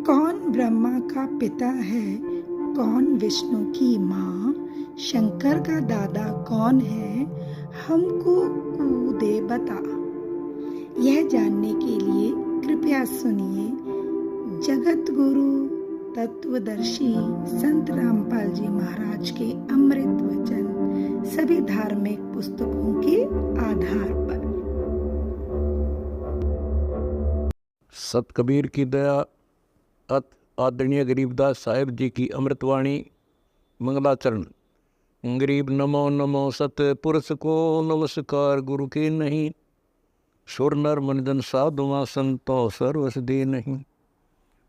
कौन ब्रह्मा का पिता है, कौन विष्णु की माँ, शंकर का दादा कौन है, हमको कूदे बता। यह जानने के लिए कृपया सुनिए जगत गुरु तत्वदर्शी संत रामपाल जी महाराज के अमृत वचन सभी धार्मिक पुस्तकों के आधार पर। सत कबीर की दया अत आदरणीय गरीबदास साहिब जी की अमृतवाणी मंगलाचरण। गरीब नमो नमो सत पुरुष को नमस्कार गुरु के नहीं, सुर नर मनजन साधुआ संतो सर्वस दे नहीं।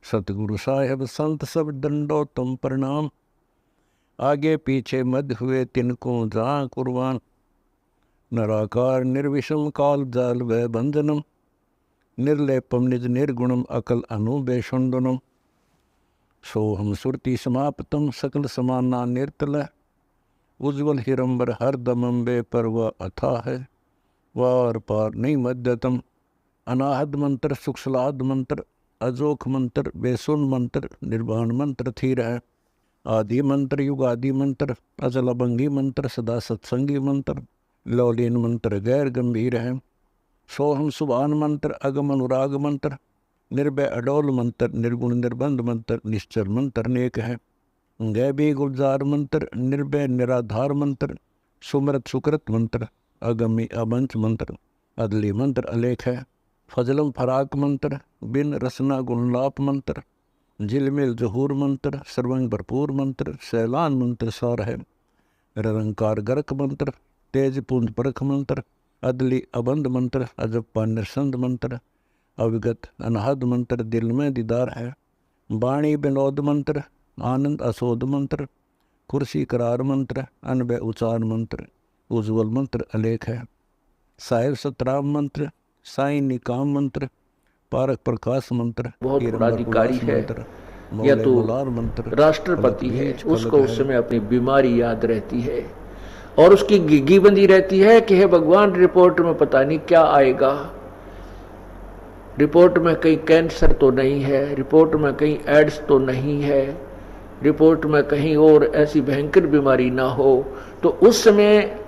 सतगुरु साहेब संत सब दंडो तुम प्रणाम, आगे पीछे मध्य हुए तिनको जहाँ कुर्बान। नराकार निर्विषम काल जाल व बंधनम, निर्लेपम निज निर्गुणम अकल अनुबेशुंदनम। सोहम सुरति समाप्तम सकल समाना निर्तल, उज्ज्वल हिरंबर हर दमम बे परवा अथा है। वार पार नहीं मध्यतम, अनाहद मंत्र सुखसलाद मंत्र, अजोख मंत्र बेसुन मंत्र, निर्वाण मंत्र थीर है। आदि मंत्र युगादि मंत्र, अजल अभंगी मंत्र, सदा सत्संगी मंत्र, लौलीन मंत्र गैर गंभीर है। सोहम सुभान मंत्र, अगम अनुराग मंत्र, निर्भय अडोल मंत्र, निर्गुण निर्बंध मंत्र, निश्चर मंत्र नेक है। गैबी गुलजार मंत्र, निर्भय निराधार मंत्र, सुमरत सुकृत मंत्र, अगमी अबंच मंत्र, अदली मंत्र अलेख है। फजलम फराक मंत्र, बिन रसना गुणलाप मंत्र, झिलमिल जहूर मंत्र, सर्वंग भरपूर मंत्र, सैलान मंत्र सार है। निरंकार गर्क मंत्र, तेज पुंज परख मंत्र, अदली अबंध मंत्र, अजप्पा निरसंद मंत्र, अविगत अनहद मंत्र, दिल में दीदार है। बाणी विनोद मंत्र, आनंद असोद मंत्र, कुर्सी करार मंत्र, अनबय उचार मंत्र, उज्ज्वल मंत्र अलेख है। साहिब सतराम मंत्र, साई निकाम मंत्र, पारक प्रकाश मंत्र, बहुत बड़ा अधिकारी है या तो राष्ट्रपति है, उसको उस समय अपनी बीमारी याद रहती है और उसकी गिग्गी बंदी रहती है कि हे भगवान रिपोर्ट में पता नहीं क्या आएगा, रिपोर्ट में कहीं कैंसर तो नहीं है, रिपोर्ट में कहीं एड्स तो नहीं है, रिपोर्ट में कहीं और ऐसी भयंकर बीमारी ना हो। तो उस समय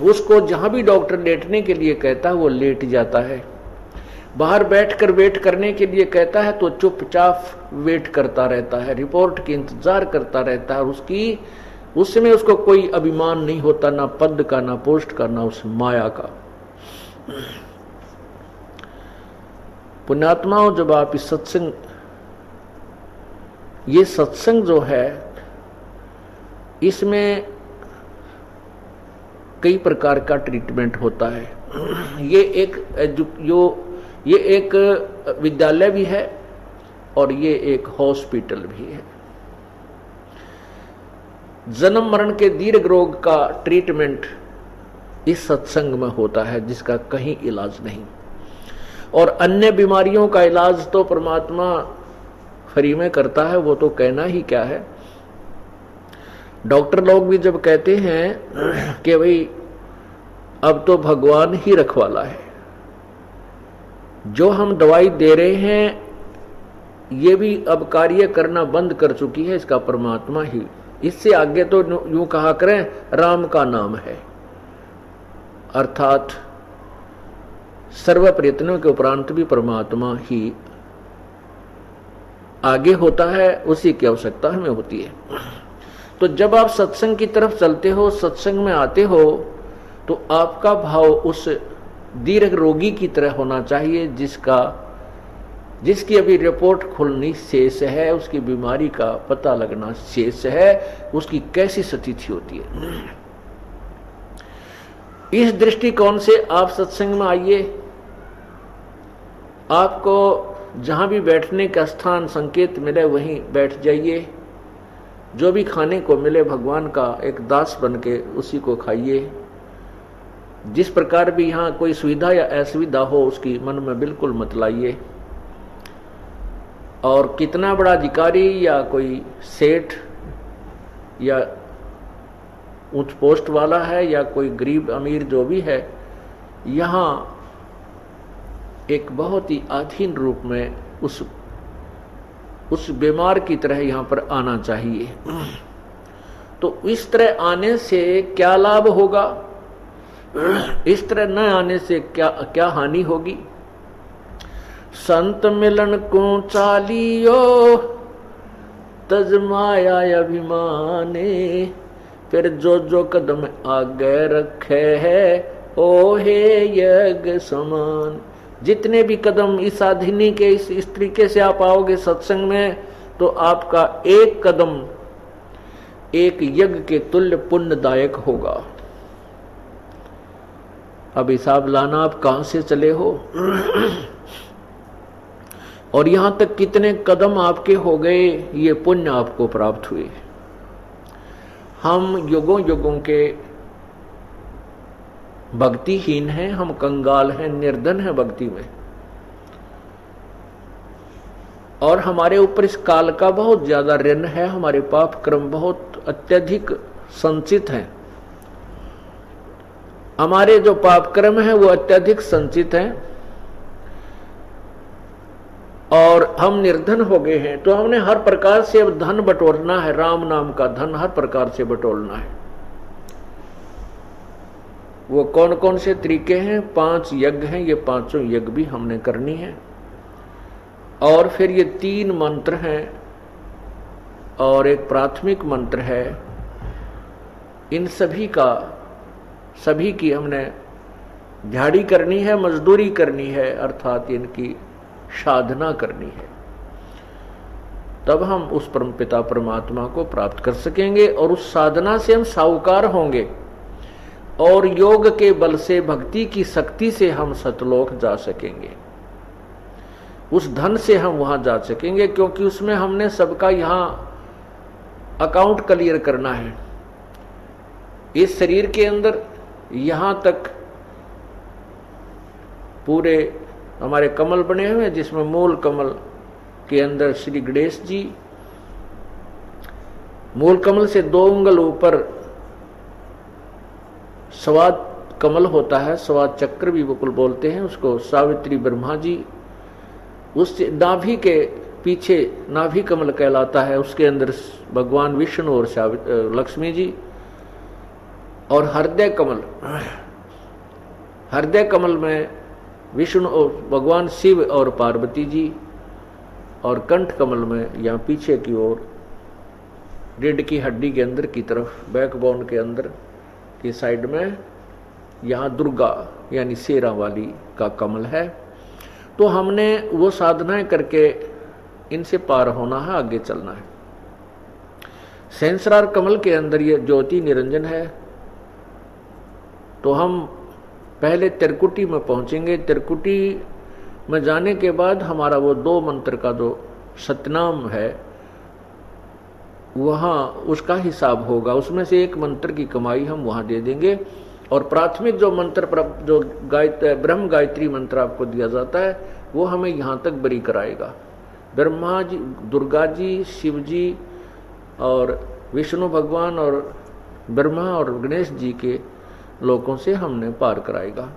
उसको जहां भी डॉक्टर लेटने के लिए कहता है वो लेट जाता है, बाहर बैठकर वेट करने के लिए कहता है तो चुपचाप वेट करता रहता है, रिपोर्ट की इंतजार करता रहता है। उसकी उस समय उसको कोई अभिमान नहीं होता, ना पद का, ना पोस्ट का, ना उस माया का। पुण्यात्माओं, जब आप इस सत्संग, ये सत्संग जो है इसमें कई प्रकार का ट्रीटमेंट होता है। ये एक विद्यालय भी है और ये एक हॉस्पिटल भी है। जन्म मरण के दीर्घ रोग का ट्रीटमेंट इस सत्संग में होता है जिसका कहीं इलाज नहीं, और अन्य बीमारियों का इलाज तो परमात्मा फ्री में करता है, वो तो कहना ही क्या है। डॉक्टर लोग भी जब कहते हैं कि भाई अब तो भगवान ही रखवाला है, जो हम दवाई दे रहे हैं ये भी अब कार्य करना बंद कर चुकी है, इसका परमात्मा ही। इससे आगे तो यूं कहा करें राम का नाम है, अर्थात सर्व प्रयत्नों के उपरांत भी परमात्मा ही आगे होता है, उसी की आवश्यकता हमें होती है। तो जब आप सत्संग की तरफ चलते हो, सत्संग में आते हो, तो आपका भाव उस दीर्घ रोगी की तरह होना चाहिए जिसकी अभी रिपोर्ट खुलनी शेष है, उसकी बीमारी का पता लगना शेष है, उसकी कैसी स्थिति होती है। इस दृष्टिकोण से आप सत्संग में आइए। आपको जहां भी बैठने का स्थान संकेत मिले वहीं बैठ जाइए, जो भी खाने को मिले भगवान का एक दास बन के उसी को खाइए। जिस प्रकार भी यहाँ कोई सुविधा या असुविधा हो उसकी मन में बिल्कुल मत लाइए। और कितना बड़ा अधिकारी या कोई सेठ या उच्च पोस्ट वाला है या कोई गरीब अमीर जो भी है, यहाँ एक बहुत ही अधीन रूप में उस उस बीमार की तरह यहां पर आना चाहिए। तो इस तरह आने से क्या लाभ होगा, इस तरह न आने से क्या क्या हानि होगी। संत मिलन को चालियो तजमाया अभिमाने, फिर जो जो कदम आगे रखे है ओ हे यज्ञ समान। जितने भी कदम इस साधिनी के इस तरीके से आप आओगे सत्संग में, तो आपका एक कदम एक यज्ञ के तुल्य पुण्यदायक होगा। अब हिसाब लाना आप कहां से चले हो और यहां तक कितने कदम आपके हो गए, ये पुण्य आपको प्राप्त हुए। हम युगों युगों के भक्तिहीन हैं, हम कंगाल हैं, निर्धन हैं भक्ति में, और हमारे ऊपर इस काल का बहुत ज्यादा ऋण है। हमारे पाप क्रम बहुत अत्यधिक संचित हैं। हमारे जो पाप कर्म है वो अत्यधिक संचित हैं और हम निर्धन हो गए हैं। तो हमने हर प्रकार से अब धन बटोरना है, राम नाम का धन हर प्रकार से बटोरना है। वो कौन कौन से तरीके हैं? 5 यज्ञ हैं, ये 5 यज्ञ भी हमने करनी है। और फिर ये 3 मंत्र हैं और एक प्राथमिक मंत्र है। इन सभी की हमने दिहाड़ी करनी है, मजदूरी करनी है, अर्थात इनकी साधना करनी है। तब हम उस परमपिता परमात्मा को प्राप्त कर सकेंगे और उस साधना से हम साहूकार होंगे और योग के बल से, भक्ति की शक्ति से हम सतलोक जा सकेंगे। उस धन से हम वहां जा सकेंगे, क्योंकि उसमें हमने सबका यहां अकाउंट क्लियर करना है। इस शरीर के अंदर यहां तक पूरे हमारे कमल बने हुए हैं, जिसमें मूल कमल के अंदर श्री गणेश जी, मूल कमल से 2 उंगल ऊपर स्वाद कमल होता है, स्वाद चक्र भी बिल्कुल बोलते हैं उसको, सावित्री ब्रह्मा जी, उस नाभि के पीछे नाभि कमल कहलाता है, उसके अंदर भगवान विष्णु और लक्ष्मी जी, और हृदय कमल में विष्णु और भगवान शिव और पार्वती जी, और कंठ कमल में यहाँ पीछे की ओर रीढ़ की हड्डी के अंदर की तरफ, बैकबोन के अंदर की साइड में यहाँ दुर्गा यानी शेरा वाली का कमल है। तो हमने वो साधनाएं करके इनसे पार होना है, आगे चलना है। सहस्रार कमल के अंदर ये ज्योति निरंजन है। तो हम पहले त्रिकुटी में पहुंचेंगे। त्रिकुटी में जाने के बाद हमारा वो 2 मंत्र का जो सतनाम है वहां उसका हिसाब होगा, उसमें से एक मंत्र की कमाई हम वहां दे देंगे। और प्राथमिक जो मंत्र जो ब्रह्म गायत्री मंत्र आपको दिया जाता है वो हमें यहां तक बरी कराएगा। ब्रह्मा जी, दुर्गा जी, शिव जी और विष्णु भगवान और ब्रह्मा और गणेश जी के लोकों से हमने पार कराएगा।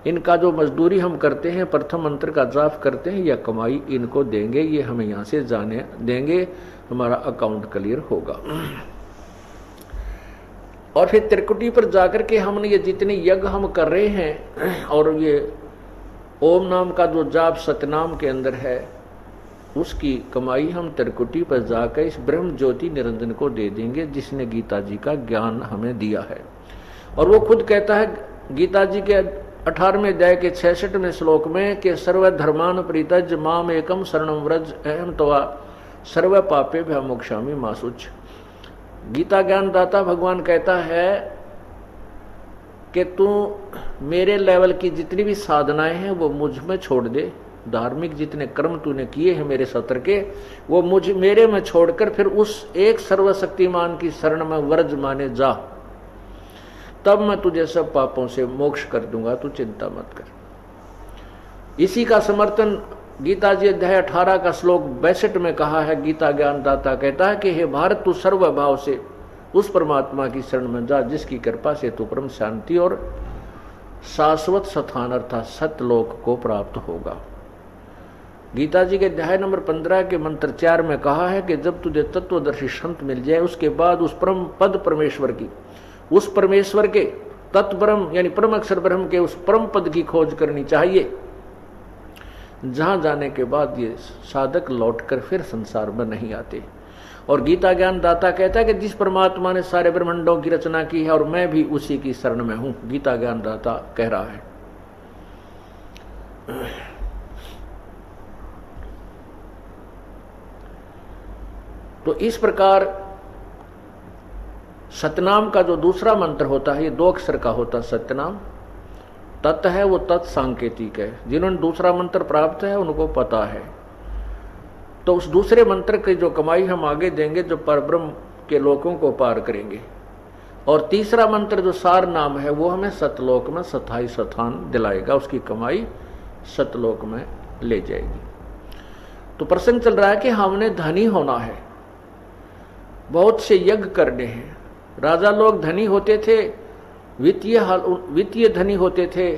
इनका जो मजदूरी हम करते हैं, प्रथम मंत्र का जाप करते हैं, या कमाई इनको देंगे, ये हमें यहाँ से जाने देंगे, हमारा अकाउंट क्लियर होगा। और फिर त्रिकुटी पर जाकर के हमने ये जितने यज्ञ हम कर रहे हैं और ये ओम नाम का जो जाप सतनाम के अंदर है, उसकी कमाई हम त्रिकुटी पर जाकर इस ब्रह्म ज्योति निरंजन को दे देंगे, जिसने गीता जी का ज्ञान हमें दिया है। और वो खुद कहता है गीता जी के 18वें अध्याय के 66वें श्लोक में कि सर्वधर्मान परित्यज्य माम एकम शरणम व्रज अहम त्वा सर्व पापेभ्यो मोक्षामि मा शुच। गीता ज्ञानदाता भगवान कहता है कि तू मेरे लेवल की जितनी भी साधनाएं हैं वो मुझ में छोड़ दे, धार्मिक जितने कर्म तूने किए हैं मेरे सत्र के, वो मेरे में छोड़कर फिर उस एक सर्वशक्तिमान की शरण में व्रज माने जा, तब मैं तुझे सब पापों से मोक्ष कर दूंगा, तू चिंता मत कर। इसी का समर्थन गीता जी अध्याय 18 का श्लोक 62 में कहा है। गीता ज्ञानदाता कहता है कि हे भारत, तू सर्वभाव से उस परमात्मा की शरण में जा, जिसकी कृपा से तू परम शांति और शाश्वत स्थान अर्थात सतलोक को प्राप्त होगा। गीता जी के अध्याय नंबर 15 के मंत्र 4 में कहा है कि जब तुझे तत्वदर्शी संत मिल जाए उसके बाद उस परम पद परमेश्वर की, उस परमेश्वर के तत्ब्रह्म यानी परम अक्षर ब्रह्म के उस परम पद की खोज करनी चाहिए, जहां जाने के बाद ये साधक लौटकर फिर संसार में नहीं आते। और गीता ज्ञान दाता कहता है कि जिस परमात्मा ने सारे ब्रह्मांडों की रचना की है और मैं भी उसी की शरण में हूं, गीता ज्ञान दाता कह रहा है। तो इस प्रकार सतनाम का जो दूसरा मंत्र होता है, ये 2 अक्षर का होता है सत्यनाम। तत् है वो तत् सांकेतिक है, जिन्होंने दूसरा मंत्र प्राप्त है उनको पता है। तो उस दूसरे मंत्र की जो कमाई हम आगे देंगे, जो परब्रह्म के लोकों को पार करेंगे। और तीसरा मंत्र जो सार नाम है वो हमें सतलोक में स्थायी स्थान दिलाएगा, उसकी कमाई सतलोक में ले जाएगी। तो प्रसंग चल रहा है कि हमने धनी होना है, बहुत से यज्ञ करने हैं। राजा लोग धनी होते थे, वित्तीय धनी होते थे,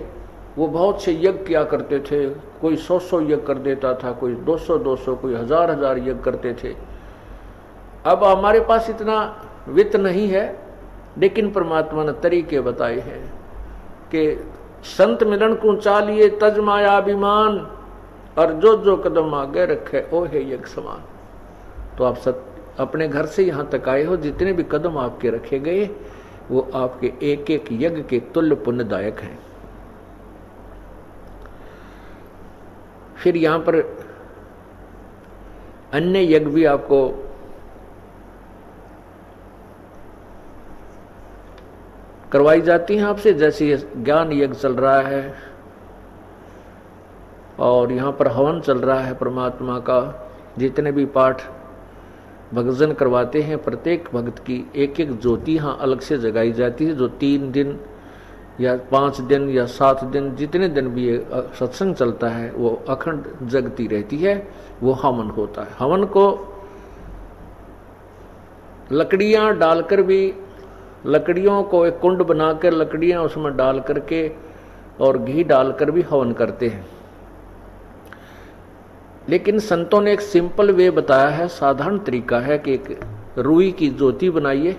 वो बहुत से यज्ञ किया करते थे। कोई 100 यज्ञ कर देता था, कोई 200 कोई 1000 यज्ञ करते थे। अब हमारे पास इतना वित्त नहीं है, लेकिन परमात्मा ने तरीके बताए हैं कि संत मिलन को चालिए तज माया अभिमान, और जो जो कदम आगे रखे ओ है यज्ञ समान। तो आप अपने घर से यहाँ तक आए हो, जितने भी कदम आपके रखे गए वो आपके एक एक यज्ञ के तुल्य पुण्यदायक हैं। फिर यहां पर अन्य यज्ञ भी आपको करवाई जाती हैं आपसे, जैसे ये ज्ञान यज्ञ चल रहा है और यहां पर हवन चल रहा है परमात्मा का। जितने भी पाठ भगजन करवाते हैं, प्रत्येक भक्त की एक एक ज्योति यहाँ अलग से जगाई जाती है, जो 3 दिन या 5 दिन या 7 दिन, जितने दिन भी ये सत्संग चलता है वो अखंड जगती रहती है। वो हवन होता है। हवन को लकड़ियां डालकर भी, लकड़ियों को एक कुंड बनाकर लकड़ियां उसमें डाल करके और घी डालकर भी हवन करते हैं। लेकिन संतों ने एक सिंपल वे बताया है, साधारण तरीका है कि एक रुई की ज्योति बनाइए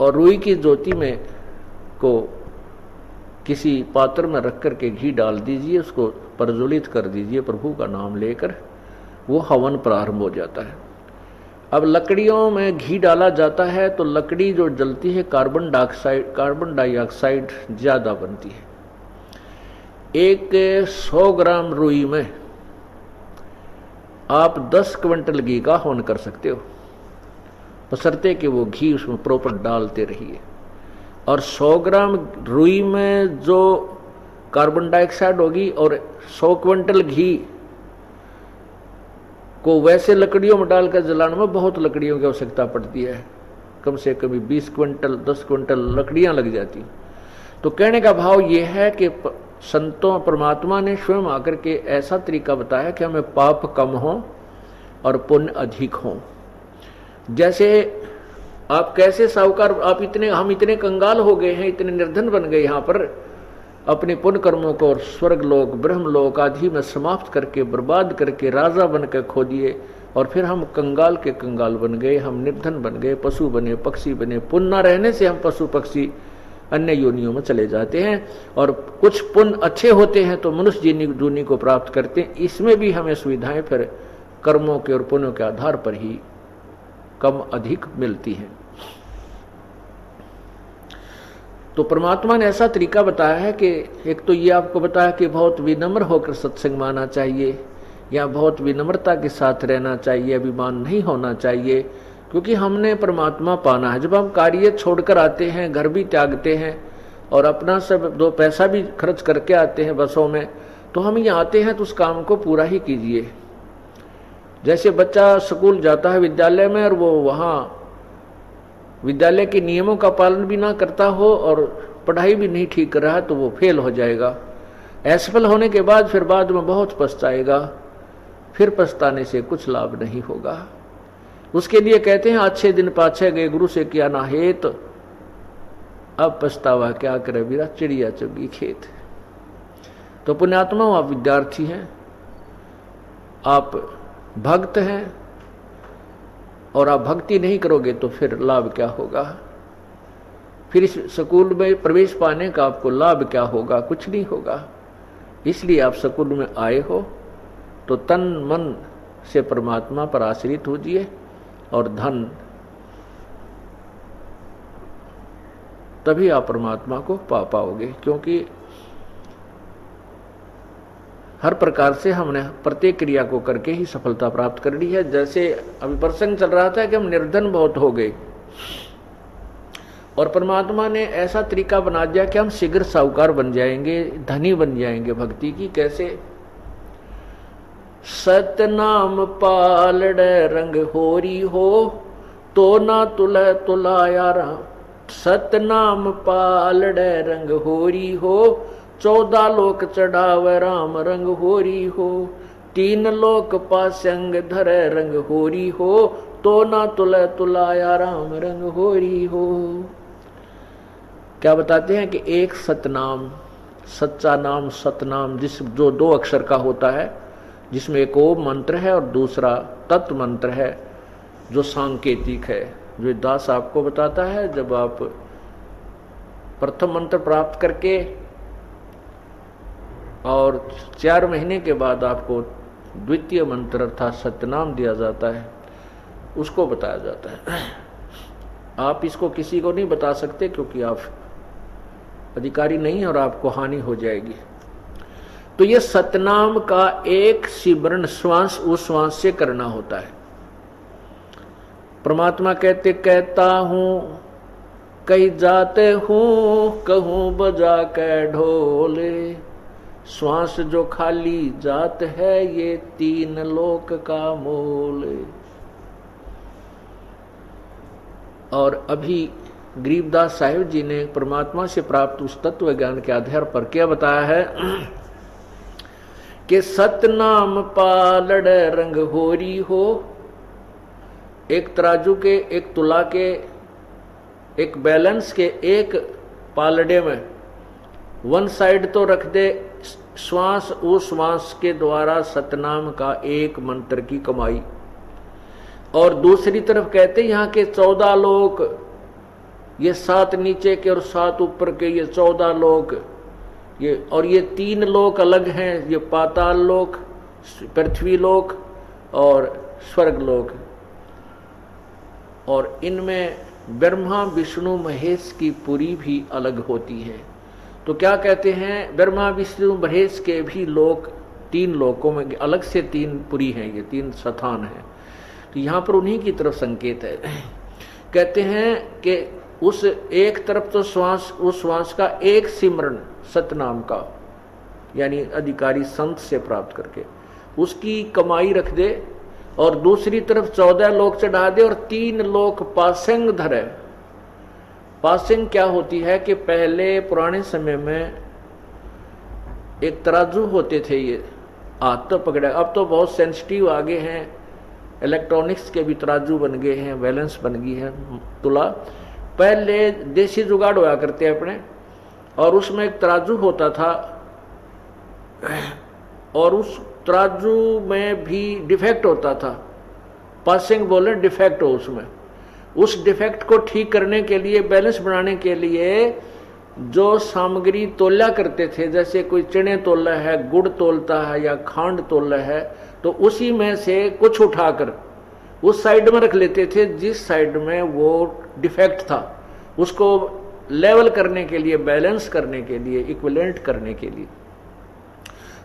और रुई की ज्योति में को किसी पात्र में रख करके घी डाल दीजिए, उसको प्रज्वलित कर दीजिए प्रभु का नाम लेकर, वो हवन प्रारंभ हो जाता है। अब लकड़ियों में घी डाला जाता है तो लकड़ी जो जलती है कार्बन डाइऑक्साइड ज्यादा बनती है। एक 100 ग्राम रुई में आप 10 क्विंटल घी का हवन कर सकते हो, बशर्ते कि वो घी उसमें प्रॉपर डालते रहिए। और 100 ग्राम रुई में जो कार्बन डाइऑक्साइड होगी और 100 क्विंटल घी को वैसे लकड़ियों में डालकर जलाने में बहुत लकड़ियों की आवश्यकता पड़ती है, कम से कम 20 क्विंटल 10 क्विंटल लकड़ियां लग जाती। तो कहने का भाव ये है कि संतों परमात्मा ने स्वयं आकर के ऐसा तरीका बताया कि हमें पाप कम हो और पुण्य अधिक हो। जैसे आप कैसे साहूकार, हम इतने कंगाल हो गए हैं, इतने निर्धन बन गए यहाँ पर, अपने पुण्य कर्मों को और स्वर्ग लोक ब्रह्म लोक आदि में समाप्त करके बर्बाद करके राजा बनकर खो दिए, और फिर हम कंगाल के कंगाल बन गए, हम निर्धन बन गए, पशु बने, पक्षी बने। पुण्य न रहने से हम पशु पक्षी अन्य योनियों में चले जाते हैं, और कुछ पुण्य अच्छे होते हैं तो मनुष्य जूनी को प्राप्त करते हैं। इसमें भी हमें सुविधाएं फिर कर्मों के और पुण्यों के आधार पर ही कम अधिक मिलती हैं। तो परमात्मा ने ऐसा तरीका बताया है कि एक तो ये आपको बताया कि बहुत विनम्र होकर सत्संग माना चाहिए, या बहुत विनम्रता के साथ रहना चाहिए, अभिमान नहीं होना चाहिए, क्योंकि हमने परमात्मा पाना है। जब हम कार्य छोड़कर आते हैं, घर भी त्यागते हैं और अपना सब 2 पैसा भी खर्च करके आते हैं बसों में, तो हम यहाँ आते हैं तो उस काम को पूरा ही कीजिए। जैसे बच्चा स्कूल जाता है विद्यालय में और वो वहाँ विद्यालय के नियमों का पालन भी ना करता हो और पढ़ाई भी नहीं ठीक कर रहा है तो वो फेल हो जाएगा। असफल होने के बाद फिर बाद में बहुत पछताएगा, फिर पछताने से कुछ लाभ नहीं होगा। उसके लिए कहते हैं अच्छे दिन पाछे गए गुरु से किया ना हेत, अब पछतावा क्या करे वीरा चिड़िया चुगी खेत। तो पुण्यात्मा आप विद्यार्थी हैं, आप भक्त हैं और आप भक्ति नहीं करोगे तो फिर लाभ क्या होगा? फिर इस स्कूल में प्रवेश पाने का आपको लाभ क्या होगा? कुछ नहीं होगा। इसलिए आप स्कूल में आए हो तो तन मन से परमात्मा पर आश्रित होजिए और धन, तभी आप परमात्मा को पा पाओगे। क्योंकि हर प्रकार से हमने प्रत्येक क्रिया को करके ही सफलता प्राप्त करनी है। जैसे अभी प्रसंग चल रहा था कि हम निर्धन बहुत हो गए और परमात्मा ने ऐसा तरीका बना दिया कि हम शीघ्र साहूकार बन जाएंगे, धनी बन जाएंगे भक्ति की। कैसे? सतनाम पालड़ रंग होरी हो तो ना तुल तुलाया राम। सतनाम पालड़ रंग होरी हो 14 लोक चढ़ावे राम रंग होरी हो। 3 लोक पासंग धरे रंग होरी हो तो ना तुल तुलाया राम रंग होरी हो। क्या बताते हैं कि एक सतनाम, सच्चा नाम, सतनाम जो 2 अक्षर का होता है, जिसमें एक ओम मंत्र है और दूसरा तत्व मंत्र है जो सांकेतिक है, जो दास आपको बताता है। जब आप प्रथम मंत्र प्राप्त करके और 4 महीने के बाद आपको द्वितीय मंत्र अर्थात सतनाम दिया जाता है, उसको बताया जाता है। आप इसको किसी को नहीं बता सकते क्योंकि आप अधिकारी नहीं और आपको हानि हो जाएगी। तो ये सतनाम का एक सिमरन श्वास उस श्वास से करना होता है। परमात्मा कहते कहता हूं कहीं जाते हूं कहूं बजा के ढोले। श्वास जो खाली जात है ये 3 लोक का मोल। और अभी गरीबदास साहिब जी ने परमात्मा से प्राप्त उस तत्व ज्ञान के आधार पर क्या बताया है कि सतनाम पालड़ रंग होरी हो। एक तराजू के, एक तुला के, एक बैलेंस के एक पालड़े में वन साइड तो रख दे श्वास, उस श्वास के द्वारा सतनाम का एक मंत्र की कमाई, और दूसरी तरफ कहते यहाँ के 14 लोक, ये 7 नीचे के और 7 ऊपर के, ये 14 लोक, ये और ये 3 लोक अलग हैं, ये पाताल लोक, पृथ्वी लोक और स्वर्ग लोक। और इनमें ब्रह्मा विष्णु महेश की पुरी भी अलग होती है। तो क्या कहते हैं, ब्रह्मा विष्णु महेश के भी लोक 3 लोकों में अलग से 3 पुरी हैं, ये 3 स्थान हैं। तो यहाँ पर उन्हीं की तरफ संकेत है। कहते हैं कि उस एक तरफ तो श्वास, उस श्वास का एक सिमरन सतनाम का, यानी अधिकारी संत से प्राप्त करके उसकी कमाई रख दे, और दूसरी तरफ 14 लोक चढ़ा दे और 3 लोक पासंग धरे। पासिंग क्या होती है कि पहले पुराने समय में एक तराजू होते थे, ये हाथ तो पकड़े, अब तो बहुत सेंसिटिव आगे हैं, इलेक्ट्रॉनिक्स के भी तराजू बन गए हैं, बैलेंस बन गई है तुला। पहले देसी जुगाड़ होया करते अपने, और उसमें एक तराजू होता था, और उस तराजू में भी डिफेक्ट होता था। पासिंग बोले डिफेक्ट हो उसमें, उस डिफेक्ट को ठीक करने के लिए, बैलेंस बनाने के लिए जो सामग्री तोला करते थे, जैसे कोई चने तोला है, गुड़ तोलता है या खांड तोला है, तो उसी में से कुछ उठाकर उस साइड में रख लेते थे जिस साइड में वो डिफेक्ट था, उसको लेवल करने के लिए, बैलेंस करने के लिए, इक्विवेलेंट करने के लिए।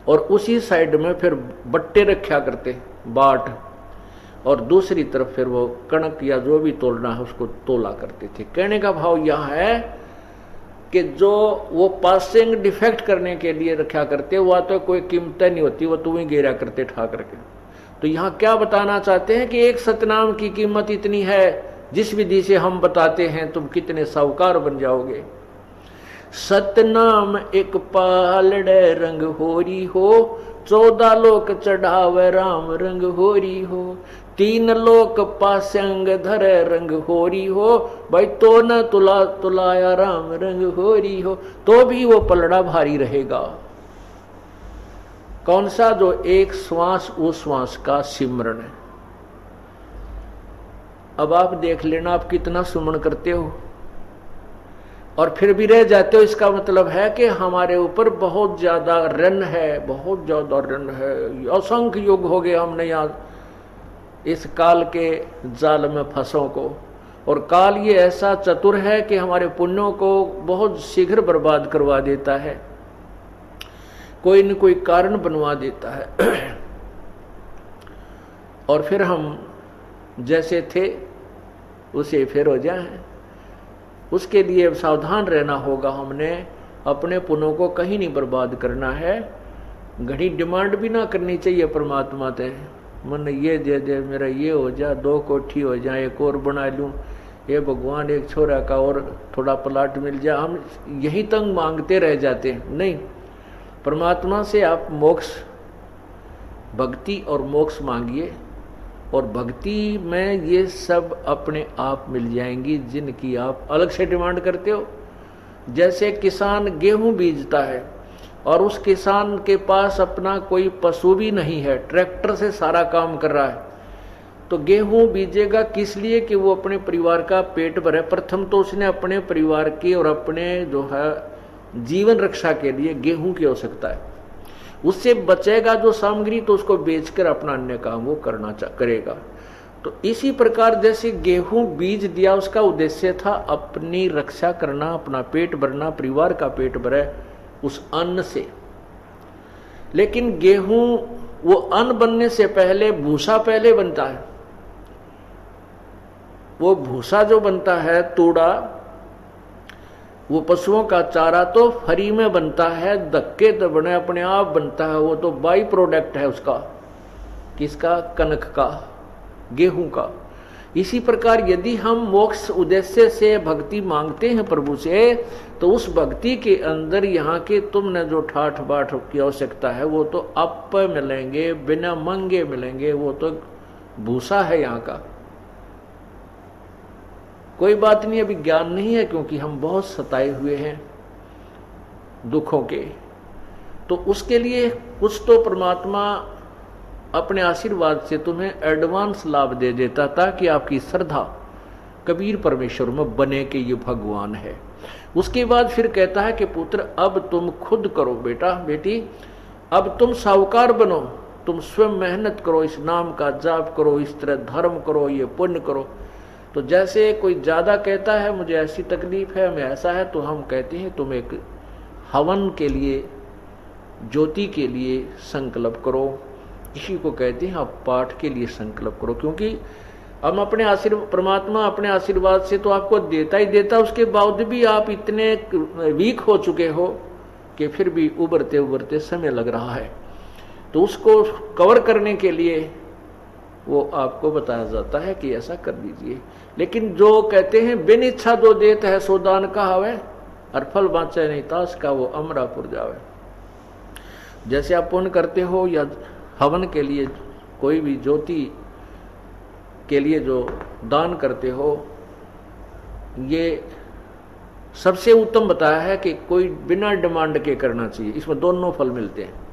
और उसी साइड में फिर बट्टे रखा करते, बाट, और दूसरी तरफ फिर वो कणक या जो भी तोलना है उसको तोला करते थे। कहने का भाव यह है कि जो वो पासिंग डिफेक्ट करने के लिए रखा करते, वह तो कोई कीमत नहीं होती, वो तुम ही गिरा करते ठा करके। तो यहाँ क्या बताना चाहते हैं कि एक सतनाम की कीमत इतनी है, जिस विधि से हम बताते हैं तुम कितने साहूकार बन जाओगे। सतनाम एक पालड़े रंग होरी हो, 14 लोक चढ़ावे राम रंग होरी हो। 3 लोक पासंग धरे रंग होरी हो, भाई तो न तुला तुलाया राम रंग होरी हो। तो भी वो पलड़ा भारी रहेगा। कौन सा? जो एक श्वास उस श्वास का सिमरण है। अब आप देख लेना आप कितना सुमन करते हो और फिर भी रह जाते हो। इसका मतलब है कि हमारे ऊपर बहुत ज्यादा ऋण है, बहुत ज्यादा ऋण है। असंख्य युग हो गए हमने यहाँ इस काल के जाल में फंसों को, और काल ये ऐसा चतुर है कि हमारे पुण्यों को बहुत शीघ्र बर्बाद करवा देता है, कोई न कोई कारण बनवा देता है। और फिर हम जैसे थे उसे फिर हो जाए। उसके लिए सावधान रहना होगा। हमने अपने पुण्यों को कहीं नहीं बर्बाद करना है। घड़ी डिमांड भी ना करनी चाहिए परमात्मा से, मन ये दे दे, मेरा ये हो जा, 2 कोठी हो जाए, एक और बना लूं, ये भगवान एक छोरा का और थोड़ा प्लाट मिल जाए। हम यही तंग मांगते रह जाते हैं। नहीं, परमात्मा से आप मोक्ष, भक्ति और मोक्ष मांगिए, और भक्ति में ये सब अपने आप मिल जाएंगी जिनकी आप अलग से डिमांड करते हो। जैसे किसान गेहूं बीजता है और उस किसान के पास अपना कोई पशु भी नहीं है, ट्रैक्टर से सारा काम कर रहा है, तो गेहूं बीजेगा किस लिए? कि वो अपने परिवार का पेट भरे। प्रथम तो उसने अपने परिवार की और अपने जो है जीवन रक्षा के लिए गेहूं की आवश्यकता है। उससे बचेगा जो सामग्री तो उसको बेचकर अपना अन्य काम वो करेगा। तो इसी प्रकार जैसे गेहूं बीज दिया, उसका उद्देश्य था अपनी रक्षा करना, अपना पेट भरना, परिवार का पेट भरे उस अन्न से। लेकिन गेहूं वो अन्न बनने से पहले भूसा पहले बनता है। वो भूसा जो बनता है, तूड़ा, वो पशुओं का चारा तो फ्री में बनता है, धक्के तो बने अपने आप बनता है। वो तो बाई प्रोडक्ट है उसका, किसका? कनक का, गेहूं का। इसी प्रकार यदि हम मोक्ष उद्देश्य से भक्ति मांगते हैं प्रभु से, तो उस भक्ति के अंदर यहाँ के तुमने जो ठाठ बाट की आवश्यकता है वो तो आप मिलेंगे, बिना मांगे मिलेंगे। वो तो भूसा है यहाँ का। कोई बात नहीं, अभी ज्ञान नहीं है क्योंकि हम बहुत सताए हुए हैं दुखों के। तो उसके लिए कुछ तो परमात्मा अपने आशीर्वाद से तुम्हें एडवांस लाभ दे देता ताकि आपकी श्रद्धा कबीर परमेश्वर में बने कि ये भगवान है। उसके बाद फिर कहता है कि पुत्र अब तुम खुद करो, बेटा बेटी अब तुम साहूकार बनो, तुम स्वयं मेहनत करो, इस नाम का जाप करो, इस तरह धर्म करो, ये पुण्य करो। तो जैसे कोई ज्यादा कहता है मुझे ऐसी तकलीफ है, मैं ऐसा है, तो हम कहते हैं तुम एक हवन के लिए, ज्योति के लिए संकल्प करो। इसी को कहते हैं आप पाठ के लिए संकल्प करो, क्योंकि हम अपने आशीर्वाद, परमात्मा अपने आशीर्वाद से तो आपको देता ही देता, उसके बावजूद भी आप इतने वीक हो चुके हो कि फिर भी उभरते उभरते समय लग रहा है। तो उसको कवर करने के लिए वो आपको बताया जाता है कि ऐसा कर दीजिए। लेकिन जो कहते हैं बिन इच्छा जो देत है सो दान का हवे, और फल बाँचे नहीं तास का वो अमरापुर जावे। जैसे आप पुण्य करते हो या हवन के लिए, कोई भी ज्योति के लिए जो दान करते हो, ये सबसे उत्तम बताया है कि कोई बिना डिमांड के करना चाहिए। इसमें दोनों फल मिलते हैं।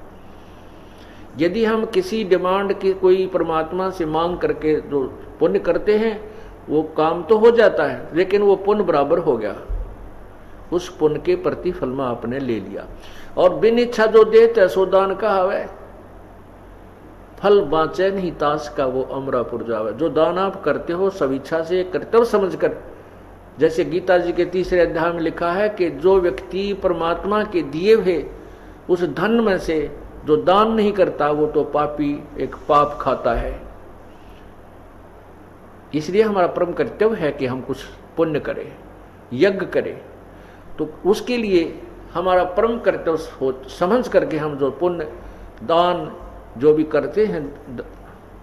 यदि हम किसी डिमांड की कोई परमात्मा से मांग करके जो पुण्य करते हैं वो काम तो हो जाता है, लेकिन वो पुण्य बराबर हो गया, उस पुण्य के प्रतिफल में आपने ले लिया। और बिन इच्छा जो देते सो दान का हवे, फल बाँचे नहीं तास का वो अमरापुर जावे। जो दान आप करते हो सब इच्छा से, कर्तव्य समझकर, जैसे गीता जी के 3रे अध्याय में लिखा है कि जो व्यक्ति परमात्मा के दिए हुए उस धन में से जो दान नहीं करता वो तो पापी, एक पाप खाता है। इसलिए हमारा परम कर्तव्य है कि हम कुछ पुण्य करें, यज्ञ करें। तो उसके लिए हमारा परम कर्तव्य समझ करके हम जो पुण्य दान जो भी करते हैं,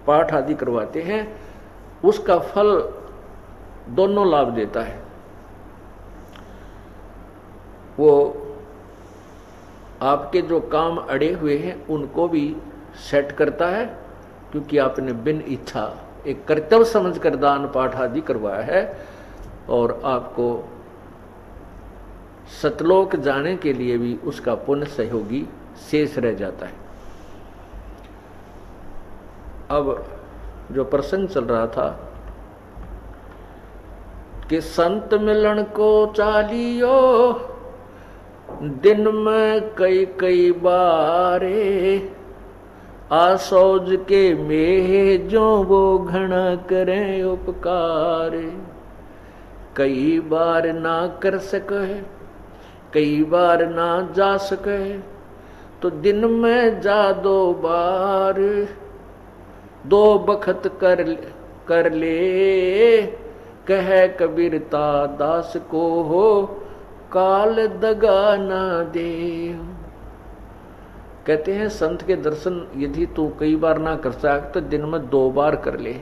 पाठ आदि करवाते हैं, उसका फल दोनों लाभ देता है। वो आपके जो काम अड़े हुए हैं उनको भी सेट करता है, क्योंकि आपने बिन इच्छा एक कर्तव्य समझकर दान पाठ आदि करवाया है, और आपको सतलोक जाने के लिए भी उसका पुण्य सहयोगी शेष रह जाता है। अब जो प्रसंग चल रहा था कि संत मिलन को चालियो दिन में कई कई बारे, आसौज के मेह जो वो घना करें उपकार। कई बार ना कर सके, कई बार ना जा सके, तो दिन में जा 2 बार। 2 बखत कर ले, कह कबीरता दास को हो, काल दगा ना दे। कहते हैं संत के दर्शन यदि तू कई बार ना कर सक तो दिन में 2 बार कर ले।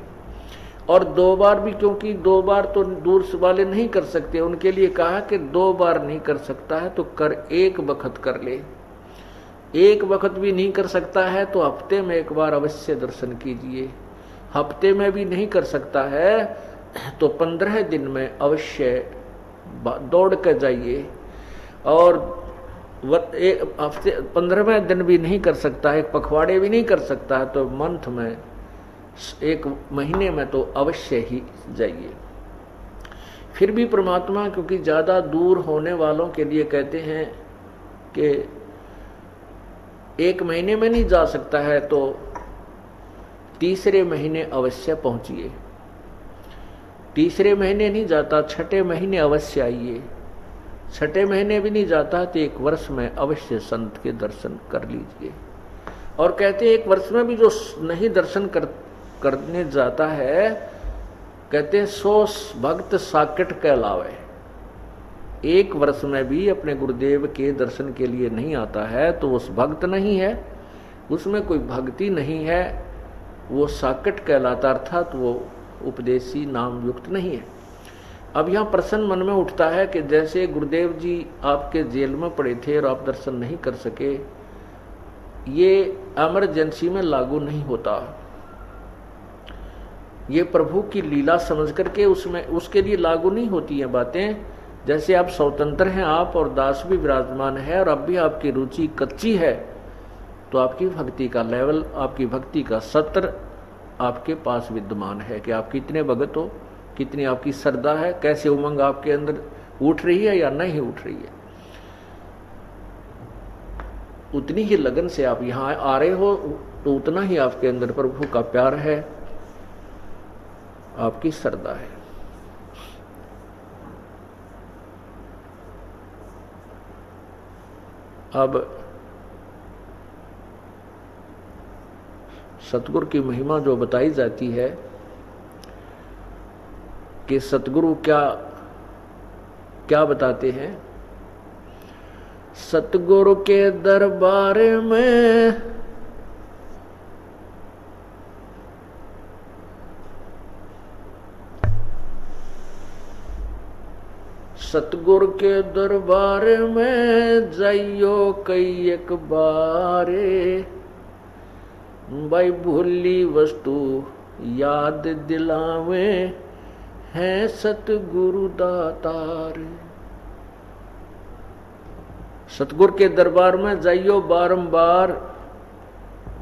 और 2 बार भी, क्योंकि 2 बार तो दूर वाले नहीं कर सकते, उनके लिए कहा कि 2 बार नहीं कर सकता है तो कर 1 बखत कर ले। 1 बखत भी नहीं कर सकता है तो हफ्ते में 1 बार अवश्य दर्शन कीजिए। हफ्ते में भी नहीं कर सकता है तो 15 दिन में अवश्य दौड़ कर जाइए। और हफ्ते 15वें दिन भी नहीं कर सकता है, 1 पखवाड़े भी नहीं कर सकता है तो मंथ में 1 महीने में तो अवश्य ही जाइए। फिर भी परमात्मा क्योंकि ज़्यादा दूर होने वालों के लिए कहते हैं कि 1 महीने में नहीं जा सकता है तो 3रे महीने अवश्य पहुंचिए। 3रे महीने नहीं जाता, 6ठे महीने अवश्य आइए। 6ठे महीने भी नहीं जाता तो 1 वर्ष में अवश्य संत के दर्शन कर लीजिए। और कहते हैं 1 वर्ष में भी जो नहीं दर्शन करने जाता है, कहते हैं 100 भक्त साकेट कहलावे। 1 वर्ष में भी अपने गुरुदेव के दर्शन के लिए नहीं आता है तो उस भक्त नहीं है, उसमें कोई भक्ति नहीं है, वो साकेट कहलाता, अर्थात वो उपदेशी नाम युक्त नहीं है। अब यहाँ प्रश्न मन में उठता है कि जैसे गुरुदेव जी आपके जेल में पड़े थे और आप दर्शन नहीं कर सके, ये इमरजेंसी में लागू नहीं होता। ये प्रभु की लीला समझ करके उसमें उसके लिए लागू नहीं होती हैं बातें। जैसे आप स्वतंत्र हैं, आप और दास भी विराजमान है और अब भी आपकी रुचि कच्ची है तो आपकी भक्ति का लेवल, आपकी भक्ति का सत्र आपके पास विद्यमान है कि आप कितने भगत हो, कितनी आपकी श्रद्धा है, कैसे उमंग आपके अंदर उठ रही है या नहीं उठ रही है। उतनी ही लगन से आप यहाँ आ रहे हो तो उतना ही आपके अंदर प्रभु का प्यार है, आपकी श्रद्धा है। अब सतगुरु की महिमा जो बताई जाती है कि सतगुरु क्या क्या बताते हैं। सतगुरु के दरबार में सतगुरु के दरबार में जाइयो कई 1 बारे, भाई भूली वस्तु याद दिलावे हैं सतगुरु दातार। सतगुरु के दरबार में जाइयो बारंबार,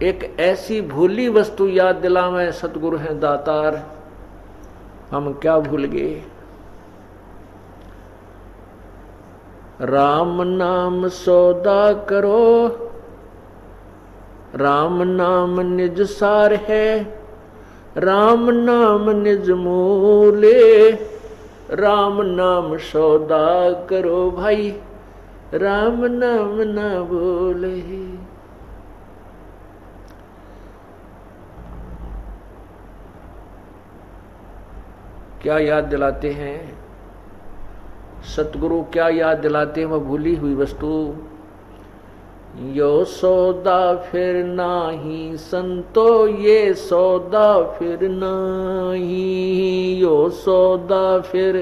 एक ऐसी भूली वस्तु याद दिलावे सतगुरु हैं दातार। हम क्या भूल गए? राम नाम सौदा करो, राम नाम निज सार है, राम नाम निज मूले, राम नाम सौदा करो भाई, राम नाम ना बोले। क्या याद दिलाते हैं सतगुरु? क्या याद दिलाते हैं? वह भूली हुई वस्तु। यो सौदा फिर नाही संतो, ये सौदा फिर नाही, यो सौदा फिर,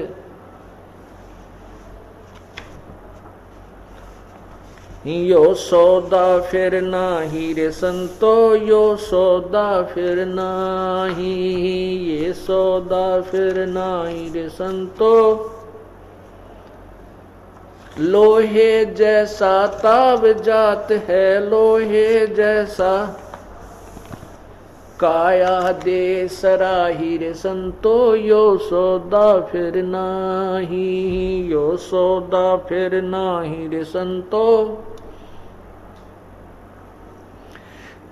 यो सौदा फिर नाही रे संतो, यो सौदा फिर नाही, ये सौदा फिर नाही रे संतो। लोहे जैसा ताव जात है, लोहे जैसा काया दे सराही रे संतो, यो सौदा फिर नाही, यो सौदा फिर नाही रे संतो।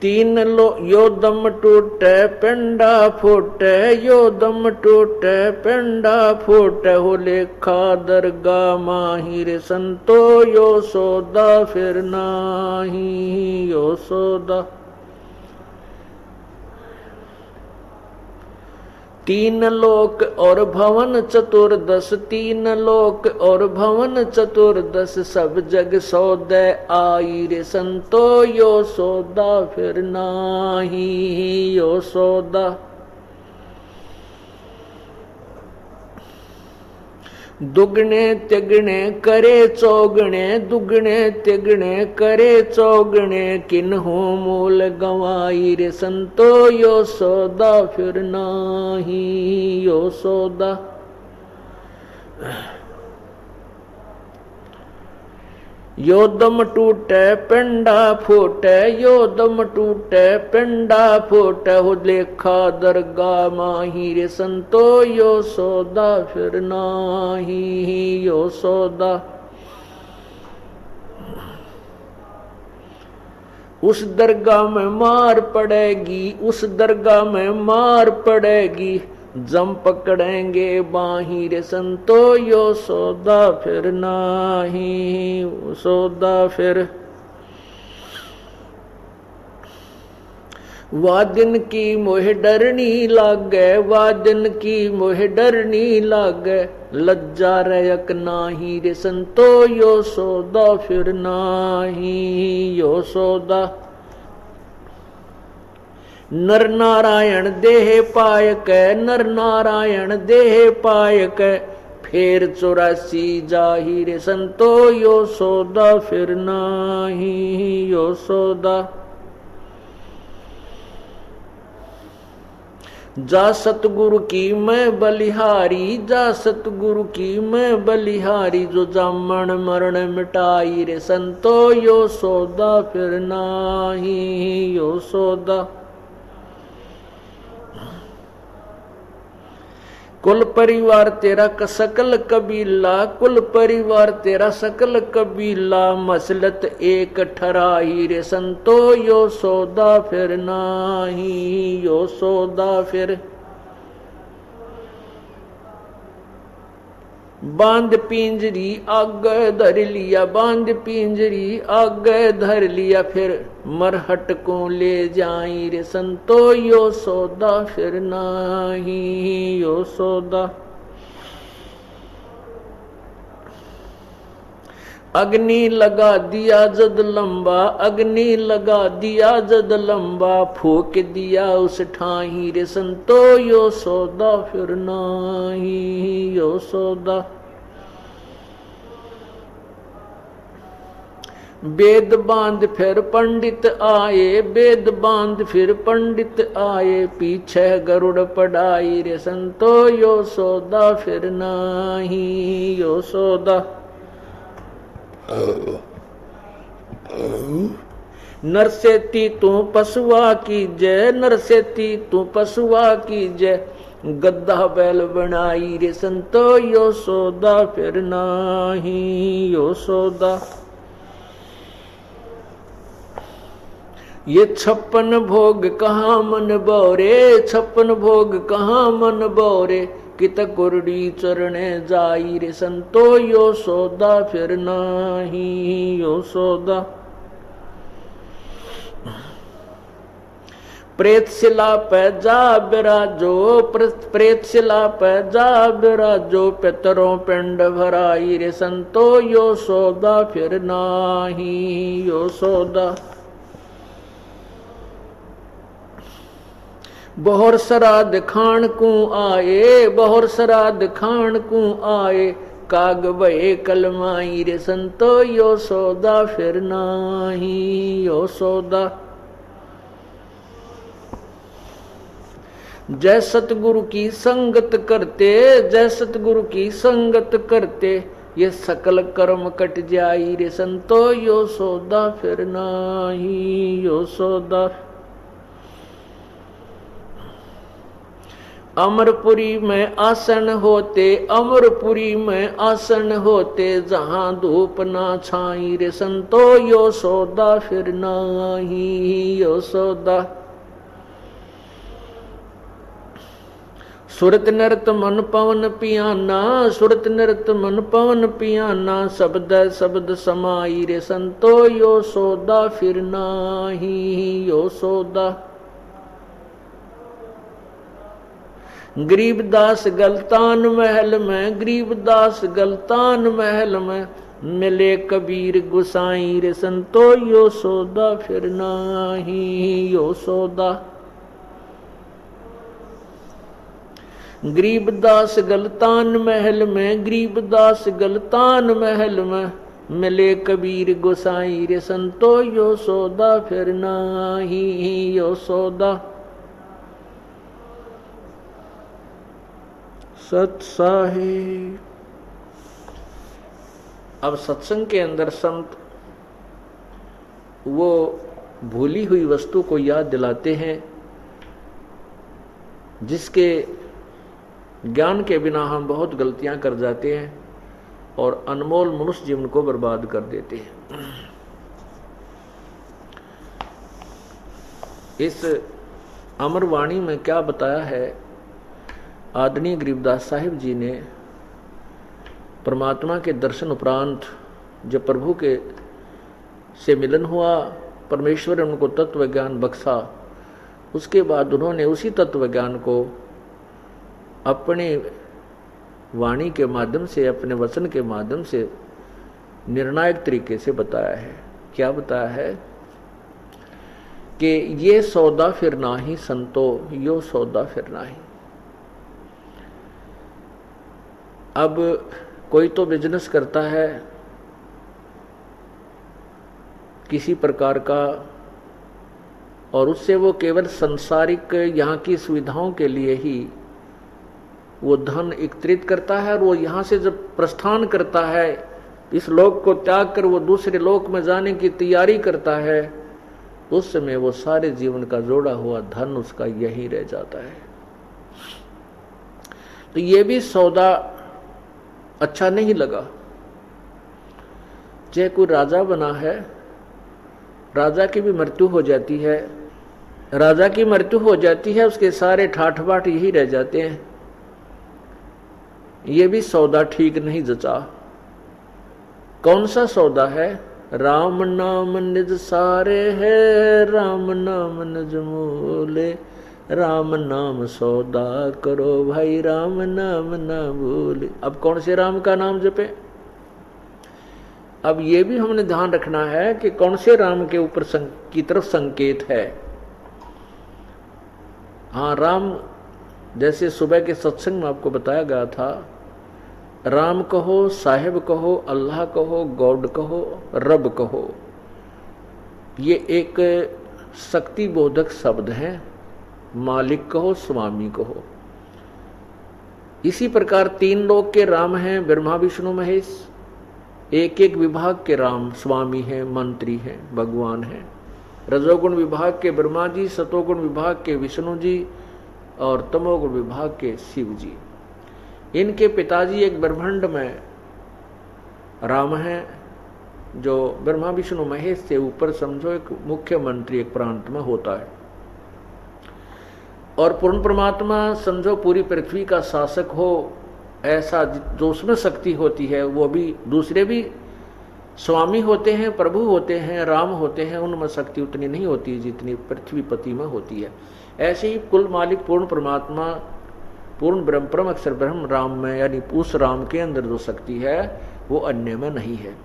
तीन लो यो दम टूटे पिंडा फूटे, यो दम टूटे पिंडा फूटे, हो लेखा दरगा माही रे संतो, यो सौदा फिर नाही, यो सौदा। तीन लोक और भवन चतुर्दश, तीन लोक और भवन चतुर्दश, सब जग सौदे आई रे संतो, यो सौदा फिर नाही, यो सौदा। दुगने तिगने करे चौगने, दुगने तिगने करे चौगने, किन्हू मूल गवाई रे संतो, यो सौदा फिर नाही, यो सौदा। यो दम टूटे पिंडा फूटे, यो दम टूटे पिंडा फूटे, हो लेखा दरगा माही रे संतो, यो सौदा फिर नाही, यो सौदा। उस दरगाह में मार पड़ेगी, उस दरगाह में मार पड़ेगी, जम पकड़ेंगे बाही रे संतो, यो सौदा फिर नाही, सौदा फिर। वादिन की मोह डरनी लागे, वादिन की मोह डरनी लागे, लज्जा रयक नाही रे संतो, यो सौदा फिर नाही, यो सौदा। नर नारायण देह पायक, नर नारायण देह पायक, फेर 84 जाही रे संतो, यो सौदा फिर नाही, यो सौदा। जा सतगुरु की मैं बलिहारी, जा सतगुरु की मैं बलिहारी, जो जामन मरण मिटाई रे संतो, यो सौदा फिर नाही, यो सौदा। कुल परिवार तेरा सकल कबीला, कुल परिवार तेरा सकल कबीला, मसलत एक ठराही रे संतो, यो सौदा फिर नाही, यो सौदा फिर। बांध पिंजरी आगे धर लिया, बांध पिंजरी आगे धर लिया, फिर मरहट को ले जाई रे संतो, यो सौदा फिर नाही, यो सौदा। अग्नि लगा दिया जद लंबा, अग्नि लगा दिया जद लंबा, फूक दिया उस ठाही रे संतो, यो सौदा फिर नाही, यो सौदा। वेद बांध फिर पंडित आए, वेद बांध फिर पंडित आए, पीछे गरुड़ पढ़ाई रे संतो, यो सौदा फिर नाही, यो सौदा। नरसेती तू पशुआ की जय, नरसेती तू पशुआ की जय, गद्दा बैल बनाई रे संतो, यो सौदा फिर नाही, यो सौदा। ये 56 भोग कहाँ मन बोरे, 56 भोग कहाँ मन बोरे, कित कुरड़ी चरणे जाई रे संतो, यो सौदा फिर नाही, यो सौदा। प्रेत शिला पे जा बिराजो, प्रेत शिला पे जा बिराजो, पितरों पिंड भराई रे संतो, यो सौदा फिर नाही, यो सौदा। बहुर श्राद्ध खान को आए, बहुर श्राद्ध खान को आए, काग भये कलमाई रे संतो, यो सौदा फिर नाही, यो सौदा। जय सतगुरु की संगत करते, जय सतगुरु की संगत करते, ये सकल कर्म कट जाई रे संतो, यो सौदा फिर नाही, यो सौदा। अमरपुरी में आसन होते, अमरपुरी में आसन होते, जहां धूप ना छाई रे संतो, यो सौदा फिर नाही, यो सौदा। सुरत नृत मन पवन पियाना, सुरत नृत मन पवन पियाना, शब्द शब्द समाई रे संतो, यो सौदा फिर नाही, यो सौदा। गरीबदास गलतान महल में, गरीबदास गलतान महल में, मिले कबीर गुसाई रे संतो, यो सौदा फिर नाही, यो सौदा। गरीबदास गलतान महल में, गरीबदास गलतान महल में, मिले कबीर गुसाई रे संतो, यो सौदा फिर नाही, यो सौदा। सत्साहिब। अब सत्संग के अंदर संत वो भूली हुई वस्तु को याद दिलाते हैं जिसके ज्ञान के बिना हम बहुत गलतियां कर जाते हैं और अनमोल मनुष्य जीवन को बर्बाद कर देते हैं। इस अमरवाणी में क्या बताया है, आदरणीय गरीबदास साहिब जी ने परमात्मा के दर्शन उपरांत जब प्रभु के से मिलन हुआ, परमेश्वर ने उनको तत्व ज्ञान बख्शा, उसके बाद उन्होंने उसी तत्व ज्ञान को अपने वाणी के माध्यम से, अपने वचन के माध्यम से निर्णायक तरीके से बताया है। क्या बताया है कि ये सौदा फिर नाही संतो, यो सौदा फिर नाही। अब कोई तो बिजनेस करता है किसी प्रकार का और उससे वो केवल सांसारिक यहाँ की सुविधाओं के लिए ही वो धन एकत्रित करता है और वो यहाँ से जब प्रस्थान करता है, इस लोक को त्याग कर वो दूसरे लोक में जाने की तैयारी करता है, उस समय वो सारे जीवन का जोड़ा हुआ धन उसका यही रह जाता है। तो ये भी सौदा अच्छा नहीं लगा। चाहे कोई राजा बना है, राजा की भी मृत्यु हो जाती है, राजा की मृत्यु हो जाती है, उसके सारे ठाठ बाट यही रह जाते हैं। ये भी सौदा ठीक नहीं जचा। कौन सा सौदा है? राम नाम निज सारे है, राम नाम निज मूले, राम नाम सौदा करो भाई, राम नाम ना भूले। अब कौन से राम का नाम जपे? अब ये भी हमने ध्यान रखना है कि कौन से राम के ऊपर की तरफ संकेत है। हाँ, राम जैसे सुबह के सत्संग में आपको बताया गया था, राम कहो, साहिब कहो, अल्लाह कहो, गॉड कहो, रब कहो, ये एक शक्ति बोधक शब्द है। मालिक कहो, स्वामी कहो। इसी प्रकार तीन लोक के राम हैं, ब्रह्मा विष्णु महेश। एक एक विभाग के राम स्वामी हैं, मंत्री हैं, भगवान हैं। रजोगुण विभाग के ब्रह्मा जी, सतोगुण विभाग के विष्णु जी और तमोगुण विभाग के शिव जी। इनके पिताजी एक ब्रह्मांड में राम हैं, जो ब्रह्मा विष्णु महेश से ऊपर समझो एक मुख्यमंत्री एक प्रांत में होता है। और पूर्ण परमात्मा समझो पूरी पृथ्वी का शासक हो, ऐसा जो उसमें शक्ति होती है, वो भी दूसरे भी स्वामी होते हैं, प्रभु होते हैं, राम होते हैं, उनमें शक्ति उतनी नहीं होती जितनी पृथ्वीपति में होती है। ऐसे ही कुल मालिक पूर्ण परमात्मा, पूर्ण ब्रह्म, परम अक्षर ब्रह्म राम में, यानी उस राम के अंदर जो शक्ति है वो अन्य में नहीं है।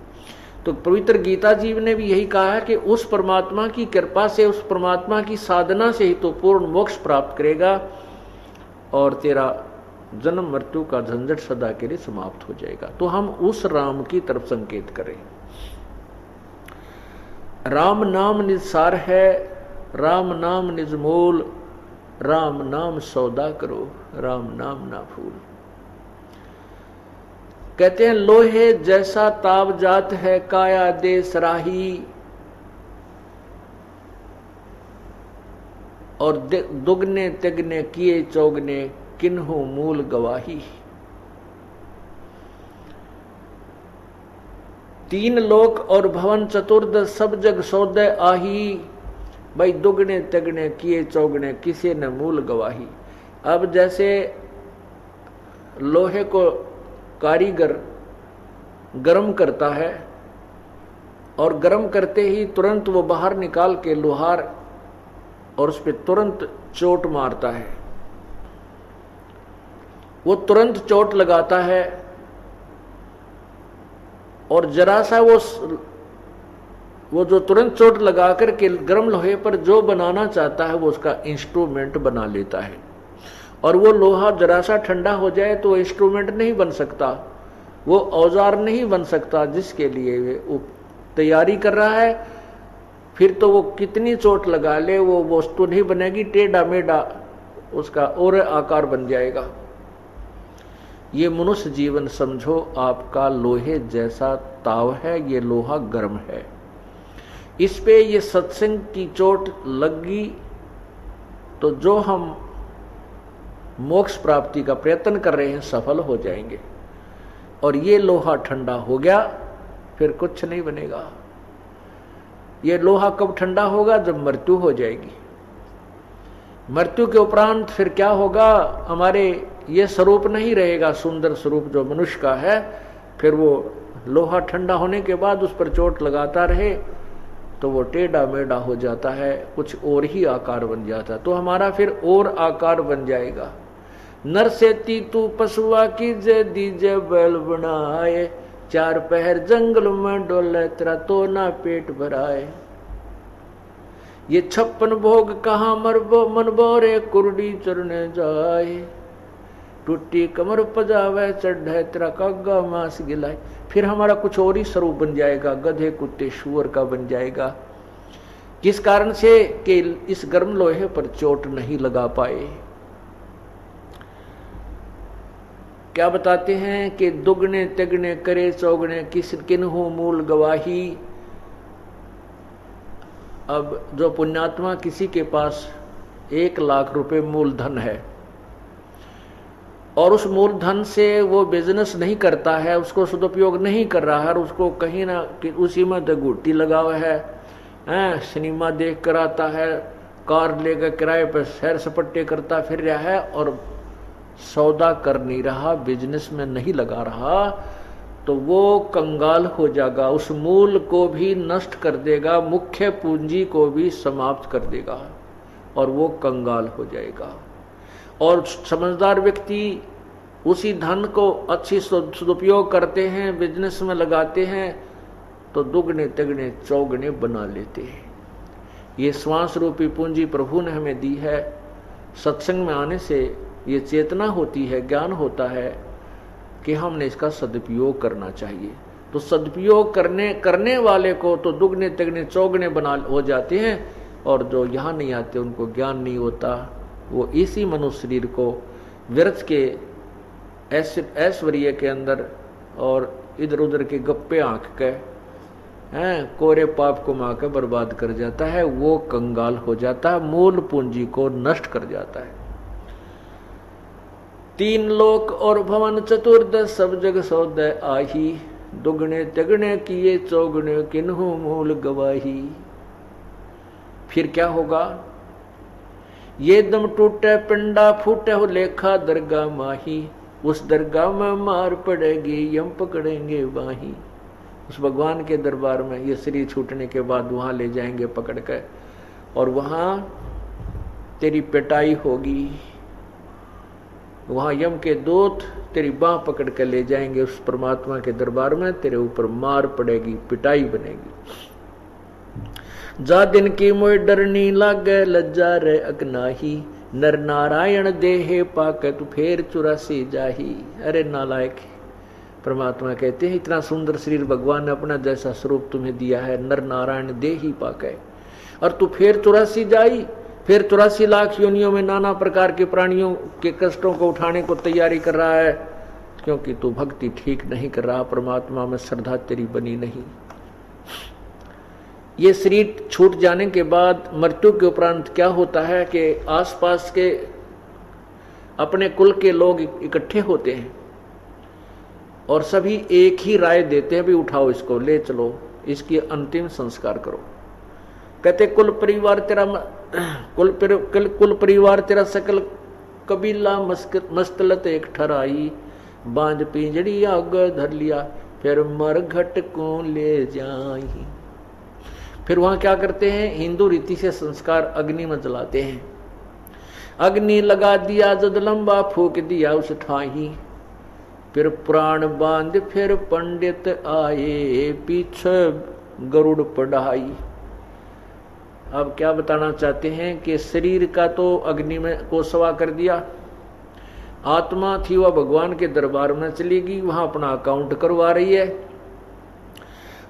तो पवित्र गीता जी ने भी यही कहा है कि उस परमात्मा की कृपा से, उस परमात्मा की साधना से ही तो पूर्ण मोक्ष प्राप्त करेगा और तेरा जन्म मृत्यु का झंझट सदा के लिए समाप्त हो जाएगा। तो हम उस राम की तरफ संकेत करें। राम नाम निज सार है, राम नाम निज मूल, राम नाम सौदा करो, राम नाम ना फूल। कहते हैं लोहे जैसा ताव जात है, काया दे सराही, और दुगने तिगने किए चौगने किन्हु मूल गवाही। तीन लोक और भवन चतुर्दश सब जग सौदे आही। भाई दुगने तगने किए चौगने किसी ने मूल गवाही। अब जैसे लोहे को कारीगर गर्म करता है और गर्म करते ही तुरंत वो बाहर निकाल के लोहार और उस पर तुरंत चोट मारता है, वो तुरंत चोट लगाता है और जरा सा वो जो तुरंत चोट लगा करके गर्म लोहे पर जो बनाना चाहता है वो उसका इंस्ट्रूमेंट बना लेता है। और वो लोहा जरा सा ठंडा हो जाए तो इंस्ट्रूमेंट नहीं बन सकता, वो औजार नहीं बन सकता जिसके लिए वो तैयारी कर रहा है। फिर तो वो कितनी चोट लगा ले वो वस्तु नहीं बनेगी, टेढ़ा मेढ़ा उसका और आकार बन जाएगा। ये मनुष्य जीवन समझो आपका लोहे जैसा ताव है, ये लोहा गर्म है, इस पे ये सत्संग की चोट लगी तो जो हम मोक्ष प्राप्ति का प्रयत्न कर रहे हैं सफल हो जाएंगे। और ये लोहा ठंडा हो गया फिर कुछ नहीं बनेगा। ये लोहा कब ठंडा होगा? जब मृत्यु हो जाएगी। मृत्यु के उपरांत फिर क्या होगा? हमारे ये स्वरूप नहीं रहेगा, सुंदर स्वरूप जो मनुष्य का है। फिर वो लोहा ठंडा होने के बाद उस पर चोट लगाता रहे तो वो टेढ़ा मेढ़ा हो जाता है, कुछ और ही आकार बन जाता है। तो हमारा फिर और आकार बन जाएगा। नर से तू पशुआ की जे दीजे बैल बनाए, चार पहर जंगल में डोले तेरा तो ना पेट भराए। ये 56 भोग कहाँ मरबो मनबो रे कुर्डी चरने जाए, टूटी कमर पजावे चढ़े तेरा कागा मांस गिलाए। फिर हमारा कुछ और ही स्वरूप बन जाएगा, गधे कुत्ते शुअर का बन जाएगा। किस कारण से? कि इस गर्म लोहे पर चोट नहीं लगा पाए। क्या बताते हैं कि दुगने तिगने करे चौगने किस किन्हु मूल गवाही। अब जो पुण्यात्मा किसी के पास 1 लाख रुपए मूलधन है और उस मूलधन से वो बिजनेस नहीं करता है, उसको सदुपयोग नहीं कर रहा है, उसको कहीं ना उसी में दगुटी लगा हुआ है, सिनेमा देख कर आता है, कार लेकर किराए पर सैर सपट्टे करता फिर रहा है और सौदा कर नहीं रहा, बिजनेस में नहीं लगा रहा, तो वो कंगाल हो जाएगा। उस मूल को भी नष्ट कर देगा, मुख्य पूंजी को भी समाप्त कर देगा और वो कंगाल हो जाएगा। और समझदार व्यक्ति उसी धन को अच्छी सदुपयोग करते हैं, बिजनेस में लगाते हैं तो दुगने तिगने चौगने बना लेते हैं। ये श्वास रूपी पूंजी प्रभु ने हमें दी है। सत्संग में आने से ये चेतना होती है, ज्ञान होता है कि हमने इसका सदुपयोग करना चाहिए। तो सदुपयोग करने वाले को तो दुगने तिगने चौगने बना हो जाते हैं और जो यहाँ नहीं आते उनको ज्ञान नहीं होता। वो इसी मनुष्य शरीर को व्यर्थ के ऐश्वर्य के अंदर और इधर उधर के गप्पे आंक के कोरे पाप को माँ के बर्बाद कर जाता है। वो कंगाल हो जाता है, मूल पूंजी को नष्ट कर जाता है। 3 लोक और भवन चतुर्दश सब जग सौदे आही, दुगने तिगने किए चौगने किन्हु मूल गवाही। फिर क्या होगा? ये दम टूटे पिंडा फूटे हो लेखा दरगाह माही, उस दरगाह में मार पड़ेगी यम पकड़ेंगे बाही। उस भगवान के दरबार में ये शरीर छूटने के बाद वहां ले जाएंगे पकड़ कर और वहां तेरी पिटाई होगी। वहां यम के दूत तेरी बाह पकड़ कर ले जाएंगे उस परमात्मा के दरबार में, तेरे ऊपर मार पड़ेगी, पिटाई बनेगी। जा दिन की मोय डरनी लागे लज्जा रे अकनाही, नर नारायण देहे पाके तू फेर 84 जाही। अरे नालायक, परमात्मा कहते हैं इतना सुंदर शरीर भगवान ने अपना जैसा स्वरूप तुम्हें दिया है, नर नारायण दे ही पाके, और तू फिर 84 जाई, फिर 84 लाख योनियों में नाना प्रकार के प्राणियों के कष्टों को उठाने को तैयारी कर रहा है, क्योंकि तू भक्ति ठीक नहीं कर रहा, परमात्मा में श्रद्धा तेरी बनी नहीं। ये शरीर छूट जाने के बाद मृत्यु के उपरांत क्या होता है कि आसपास के अपने कुल के लोग इकट्ठे होते हैं और सभी एक ही राय देते हैं, भी उठाओ इसको, ले चलो, इसकी अंतिम संस्कार करो। कहते कुल परिवार तेरा सकल कबीला मस्तलत एक ठहराई, बांझ पिंजड़ी आग धर लिया, फिर मरघट को ले जाई। फिर वहां क्या करते हैं, हिंदू रीति से संस्कार अग्नि में जलाते हैं। अग्नि लगा दिया जद लंबा फूक दिया उस ठाही, फिर प्राण बांध फिर पंडित आए, पीछे गरुड़ पढ़ाई। अब क्या बताना चाहते हैं कि शरीर का तो अग्नि में को सवा कर दिया, आत्मा थी वह भगवान के दरबार में चली गई, वहां अपना अकाउंट करवा रही है।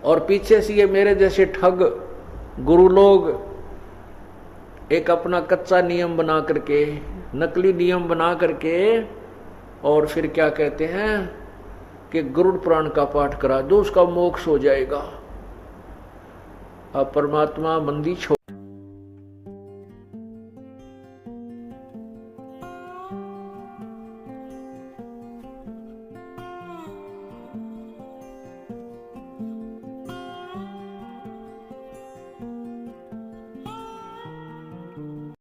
और पीछे से ये मेरे जैसे ठग गुरु लोग एक अपना कच्चा नियम बना करके, नकली नियम बना करके, और फिर क्या कहते हैं कि गरुड़ पुराण का पाठ करा दो, उसका मोक्ष हो जाएगा। अब परमात्मा मंदी छोड़